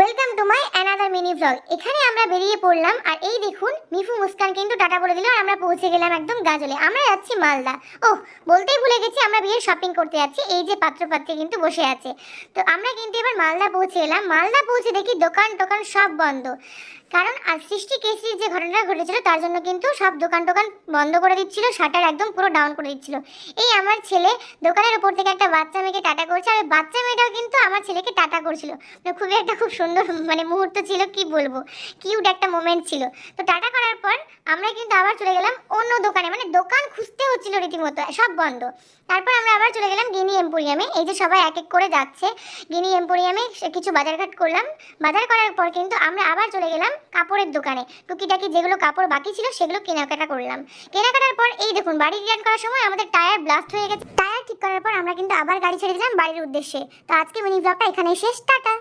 Welcome to my another mini vlog. এখানে আমরা বেরিয়ে পড়লাম আর এই দেখুন মিফু মুস্কান কিন্তু টাটা বলে দিল আর আমরা পৌঁছে গেলাম একদম গাজলে। আমরা যাচ্ছি মালদা। ওহ, বলতেই ভুলে গেছি, আমরা বিয়ের শপিং করতে যাচ্ছি। এই যে পাত্রপাত্রী কিন্তু বসে আছে। তো আমরা কিন্তু এবার মালদা পৌঁছে এলাম। মালদা পৌঁছে দেখি দোকান টোকান সব বন্ধ, কারণ আর সৃষ্টি কেসরির যে ঘটনাটা ঘটেছিল তার জন্য কিন্তু সব দোকান টোকান বন্ধ করে দিচ্ছিল, শাটার একদম পুরো ডাউন করে দিচ্ছিল। এই আমার ছেলে দোকানের উপর থেকে একটা বাচ্চা মেয়েকে টাটা করছে, আর বাচ্চা মেয়েটাও কিন্তু আমার ছেলেকে টাটা করছিল। তো খুবই একটা খুব সুন্দর মুহূর্ত ছিল, কি বলবো, কিউট একটা মোমেন্ট ছিল। তো টাটা করার পর আমরা কিন্তু আবার চলে গেলাম অন্য দোকানে, দোকান খুঁজতে হচ্ছিল রীতিমতো, সব বন্ধ। তারপর আমরা আবার চলে গেলাম গিনি এম্পোরিয়ামে। এই যে সবাই এক এক করে যাচ্ছে গিনি এম্পোরিয়ামে, কিছু বাজারঘাট করলাম। বাজার করার পর কিন্তু আমরা আবার চলে গেলাম কাপড়ের দোকানে। টুকিটাকি যেগুলো কাপড় বাকি ছিল সেগুলো কেনাকাটা করলাম। কেনাকাটার পর এই দেখুন বাড়ি রিটার্ন করার সময় আমাদের টায়ার ব্লাস্ট হয়ে গেছে। টায়ার ঠিক করার পর আমরা কিন্তু আবার গাড়ি ছেড়ে দিলাম বাড়ির উদ্দেশ্যে। তো আজকে মিনি ব্লগটা এখানেই শেষ। টাটা।